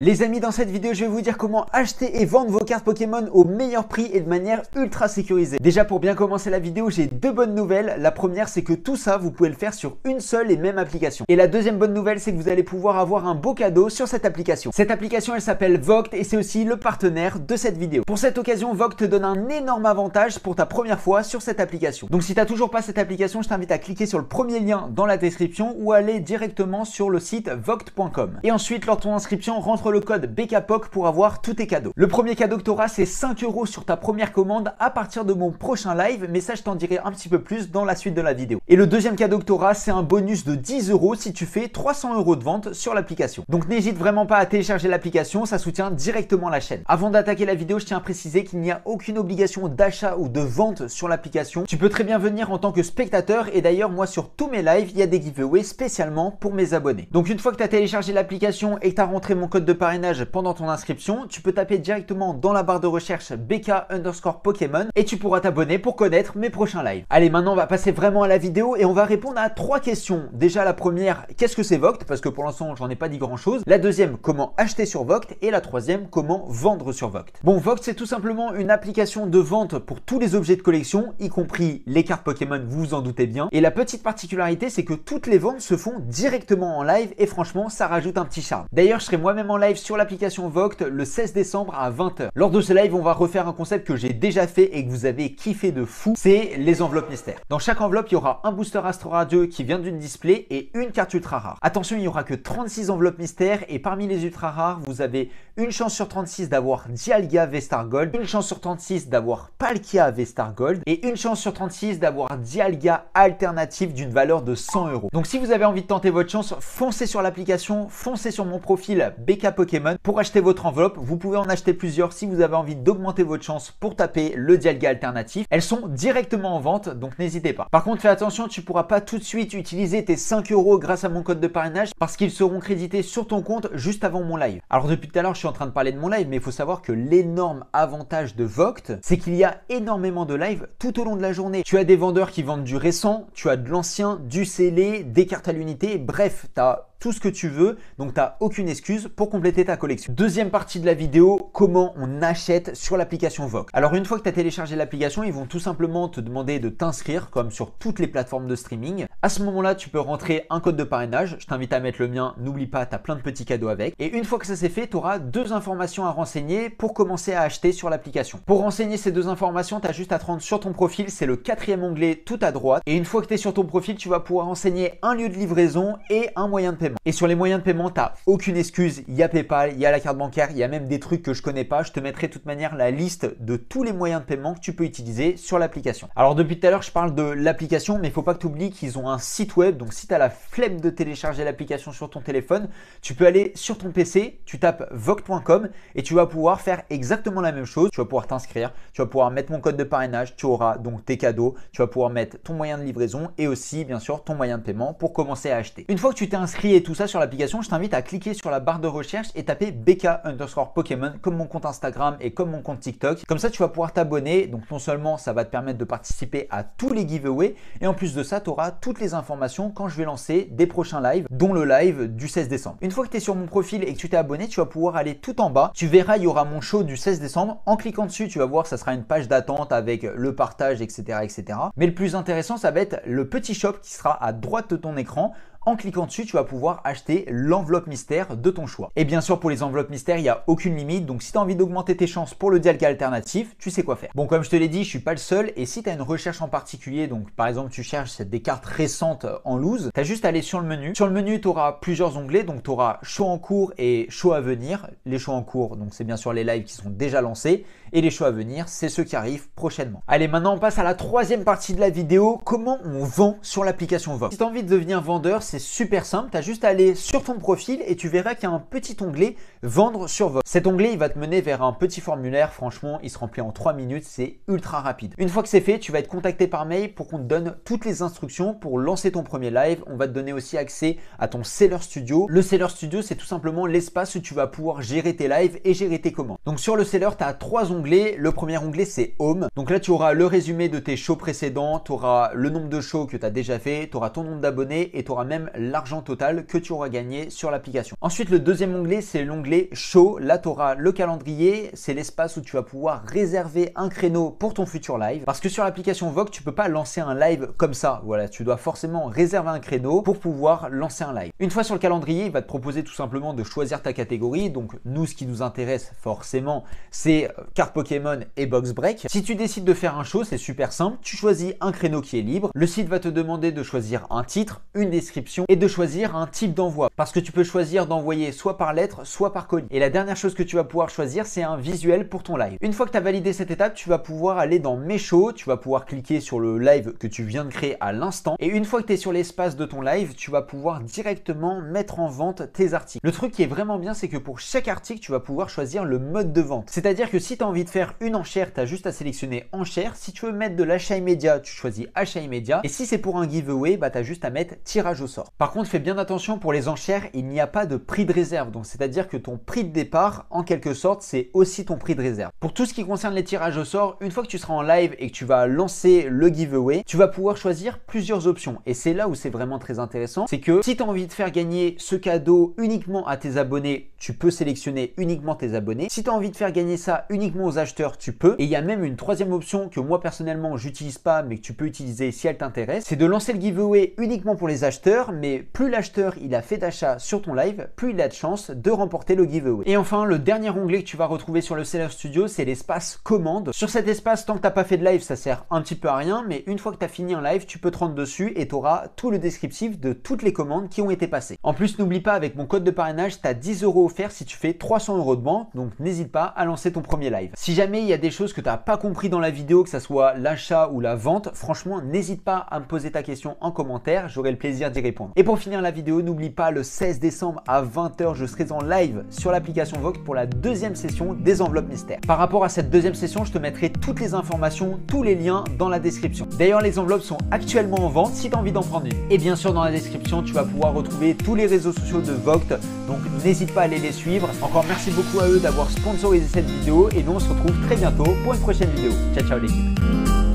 Les amis, dans cette vidéo, je vais vous dire comment acheter et vendre vos cartes Pokémon au meilleur prix et de manière ultra sécurisée. Déjà, pour bien commencer la vidéo, j'ai deux bonnes nouvelles. La première, c'est que tout ça, vous pouvez le faire sur une seule et même application. Et la deuxième bonne nouvelle, c'est que vous allez pouvoir avoir un beau cadeau sur cette application. Cette application, elle s'appelle Vogt et c'est aussi le partenaire de cette vidéo. Pour cette occasion, Vogt te donne un énorme avantage pour ta première fois sur cette application. Donc si tu n'as toujours pas cette application, je t'invite à cliquer sur le premier lien dans la description ou à aller directement sur le site vogt.com. Et ensuite, lors de ton inscription, rentre le code BKPOC pour avoir tous tes cadeaux. Le premier cadeau que tu auras, c'est 5 € sur ta première commande à partir de mon prochain live, mais ça je t'en dirai un petit peu plus dans la suite de la vidéo. Et le deuxième cadeau que tu auras, c'est un bonus de 10 € si tu fais 300 € de vente sur l'application. Donc n'hésite vraiment pas à télécharger l'application, ça soutient directement la chaîne. Avant d'attaquer la vidéo, je tiens à préciser qu'il n'y a aucune obligation d'achat ou de vente sur l'application. Tu peux très bien venir en tant que spectateur et d'ailleurs moi sur tous mes lives, il y a des giveaways spécialement pour mes abonnés. Donc une fois que tu as téléchargé l'application et que tu as rentré mon code de parrainage pendant ton inscription, tu peux taper directement dans la barre de recherche BK_Pokémon et tu pourras t'abonner pour connaître mes prochains lives. Allez, maintenant on va passer vraiment à la vidéo et on va répondre à 3 questions. Déjà la première, qu'est-ce que c'est Vogt? Parce que pour l'instant j'en ai pas dit grand chose. La deuxième, comment acheter sur Vogt? Et la troisième, comment vendre sur Vogt. Bon, Vogt c'est tout simplement une application de vente pour tous les objets de collection, y compris les cartes Pokémon, vous vous en doutez bien. Et la petite particularité, c'est que toutes les ventes se font directement en live et franchement ça rajoute un petit charme. D'ailleurs je serai moi-même en live sur l'application Vogt le 16 décembre à 20 h. Lors de ce live, on va refaire un concept que j'ai déjà fait et que vous avez kiffé de fou, c'est les enveloppes mystères. Dans chaque enveloppe, il y aura un booster Astro Radio qui vient d'une display et une carte ultra rare. Attention, il n'y aura que 36 enveloppes mystères et parmi les ultra rares, vous avez une chance sur 36 d'avoir Dialga V-Star Gold, une chance sur 36 d'avoir Palkia V-Star Gold et une chance sur 36 d'avoir Dialga alternative d'une valeur de 100 €. Donc si vous avez envie de tenter votre chance, foncez sur l'application, foncez sur mon profil BK Pokémon pour acheter votre enveloppe. Vous pouvez en acheter plusieurs si vous avez envie d'augmenter votre chance pour taper le Dialga alternatif. Elles sont directement en vente, donc n'hésitez pas. Par contre, fais attention, tu ne pourras pas tout de suite utiliser tes 5 € grâce à mon code de parrainage parce qu'ils seront crédités sur ton compte juste avant mon live. Alors depuis tout à l'heure, je suis en train de parler de mon live, mais il faut savoir que l'énorme avantage de Vogt, c'est qu'il y a énormément de lives tout au long de la journée. Tu as des vendeurs qui vendent du récent, tu as de l'ancien, du scellé, des cartes à l'unité, bref, tu as tout ce que tu veux, donc tu n'as aucune excuse pour compléter ta collection. Deuxième partie de la vidéo, comment on achète sur l'application Vogt. Alors une fois que tu as téléchargé l'application, ils vont tout simplement te demander de t'inscrire comme sur toutes les plateformes de streaming. À ce moment-là, tu peux rentrer un code de parrainage. Je t'invite à mettre le mien, n'oublie pas, tu as plein de petits cadeaux avec. Et une fois que ça c'est fait, tu auras 2 informations à renseigner pour commencer à acheter sur l'application. Pour renseigner ces 2 informations, tu as juste à te rendre sur ton profil, c'est le 4e onglet tout à droite. Et une fois que tu es sur ton profil, tu vas pouvoir renseigner un lieu de livraison et un moyen de paiement. Et sur les moyens de paiement, tu n'as aucune excuse. Il y a PayPal, il y a la carte bancaire, il y a même des trucs que je connais pas. Je te mettrai de toute manière la liste de tous les moyens de paiement que tu peux utiliser sur l'application. Alors depuis tout à l'heure, je parle de l'application, mais il ne faut pas que tu oublies qu'ils ont un site web. Donc si tu as la flemme de télécharger l'application sur ton téléphone, tu peux aller sur ton PC, tu tapes vogt.com et tu vas pouvoir faire exactement la même chose. Tu vas pouvoir t'inscrire, tu vas pouvoir mettre mon code de parrainage, tu auras donc tes cadeaux, tu vas pouvoir mettre ton moyen de livraison et aussi bien sûr ton moyen de paiement pour commencer à acheter. Une fois que tu t'es inscrit et tout ça sur l'application, je t'invite à cliquer sur la barre de recherche et taper BK_Pokémon comme mon compte Instagram et comme mon compte TikTok. Comme ça, tu vas pouvoir t'abonner. Donc non seulement ça va te permettre de participer à tous les giveaways et en plus de ça, tu auras toutes les informations quand je vais lancer des prochains lives, dont le live du 16 décembre. Une fois que tu es sur mon profil et que tu t'es abonné, tu vas pouvoir aller tout en bas. Tu verras, il y aura mon show du 16 décembre. En cliquant dessus, tu vas voir, ça sera une page d'attente avec le partage, etc., etc. Mais le plus intéressant, ça va être le petit shop qui sera à droite de ton écran. En cliquant dessus, tu vas pouvoir acheter l'enveloppe mystère de ton choix. Et bien sûr, pour les enveloppes mystères, il n'y a aucune limite. Donc, si tu as envie d'augmenter tes chances pour le Dialga alternatif, tu sais quoi faire. Bon, comme je te l'ai dit, je ne suis pas le seul. Et si tu as une recherche en particulier, donc par exemple, tu cherches des cartes récentes en loose, tu as juste à aller sur le menu. Sur le menu, tu auras plusieurs onglets. Donc, tu auras show en cours et show à venir. Les shows en cours, donc c'est bien sûr les lives qui sont déjà lancés. Et les shows à venir, c'est ceux qui arrivent prochainement. Allez, maintenant, on passe à la troisième partie de la vidéo. Comment on vend sur l'application Vogt. Si tu as envie de devenir vendeur, c'est super simple. Tu as juste à aller sur ton profil et tu verras qu'il y a un petit onglet vendre sur Vogt. Cet onglet, il va te mener vers un petit formulaire. Franchement, il se remplit en 3 minutes. C'est ultra rapide. Une fois que c'est fait, tu vas être contacté par mail pour qu'on te donne toutes les instructions pour lancer ton premier live. On va te donner aussi accès à ton Seller Studio. Le Seller Studio, c'est tout simplement l'espace où tu vas pouvoir gérer tes lives et gérer tes commandes. Donc sur le Seller, tu as 3 onglets. Le premier onglet, c'est Home. Donc là, tu auras le résumé de tes shows précédents. Tu auras le nombre de shows que tu as déjà fait. Tu auras ton nombre d'abonnés et tu auras même même l'argent total que tu auras gagné sur l'application. Ensuite, le deuxième onglet, c'est l'onglet Show. Là, tu auras le calendrier. C'est l'espace où tu vas pouvoir réserver un créneau pour ton futur live. Parce que sur l'application Vogue, tu peux pas lancer un live comme ça. Voilà, tu dois forcément réserver un créneau pour pouvoir lancer un live. Une fois sur le calendrier, il va te proposer tout simplement de choisir ta catégorie. Donc, nous, ce qui nous intéresse forcément, c'est cartes Pokémon et box break. Si tu décides de faire un show, c'est super simple. Tu choisis un créneau qui est libre. Le site va te demander de choisir un titre, une description et de choisir un type d'envoi. Parce que tu peux choisir d'envoyer soit par lettre, soit par colis. Et la dernière chose que tu vas pouvoir choisir, c'est un visuel pour ton live. Une fois que tu as validé cette étape, tu vas pouvoir aller dans Mes shows. Tu vas pouvoir cliquer sur le live que tu viens de créer à l'instant. Et une fois que tu es sur l'espace de ton live, tu vas pouvoir directement mettre en vente tes articles. Le truc qui est vraiment bien, c'est que pour chaque article, tu vas pouvoir choisir le mode de vente. C'est-à-dire que si tu as envie de faire une enchère, tu as juste à sélectionner enchère. Si tu veux mettre de l'achat immédiat, tu choisis achat immédiat. Et si c'est pour un giveaway, bah, tu as juste à mettre tirage au sort. Par contre, fais bien attention pour les enchères, il n'y a pas de prix de réserve. Donc, c'est-à-dire que ton prix de départ, en quelque sorte, c'est aussi ton prix de réserve. Pour tout ce qui concerne les tirages au sort, une fois que tu seras en live et que tu vas lancer le giveaway, tu vas pouvoir choisir plusieurs options. Et c'est là où c'est vraiment très intéressant. C'est que si tu as envie de faire gagner ce cadeau uniquement à tes abonnés, tu peux sélectionner uniquement tes abonnés. Si tu as envie de faire gagner ça uniquement aux acheteurs, tu peux. Et il y a même une troisième option que moi personnellement j'utilise pas, mais que tu peux utiliser si elle t'intéresse. C'est de lancer le giveaway uniquement pour les acheteurs, mais plus l'acheteur il a fait d'achat sur ton live, plus il a de chance de remporter le giveaway. Et enfin, le dernier onglet que tu vas retrouver sur le Seller Studio, c'est l'espace commande. Sur cet espace, tant que tu n'as pas fait de live, ça sert un petit peu à rien, mais une fois que tu as fini un live, tu peux te rendre dessus et tu auras tout le descriptif de toutes les commandes qui ont été passées. En plus, n'oublie pas, avec mon code de parrainage, tu as 10 € offerts si tu fais 300 € de vente, donc n'hésite pas à lancer ton premier live. Si jamais il y a des choses que tu n'as pas compris dans la vidéo, que ce soit l'achat ou la vente, franchement, n'hésite pas à me poser ta question en commentaire, j'aurai le plaisir d'y répondre. Et pour finir la vidéo, n'oublie pas, le 16 décembre à 20 h, je serai en live sur l'application Vogue pour la deuxième session des enveloppes mystères. Par rapport à cette deuxième session, je te mettrai toutes les informations, tous les liens dans la description. D'ailleurs, les enveloppes sont actuellement en vente si tu as envie d'en prendre une. Et bien sûr, dans la description, tu vas pouvoir retrouver tous les réseaux sociaux de Vogue, donc n'hésite pas à aller les suivre. Encore merci beaucoup à eux d'avoir sponsorisé cette vidéo et nous on se retrouve très bientôt pour une prochaine vidéo. Ciao ciao l'équipe.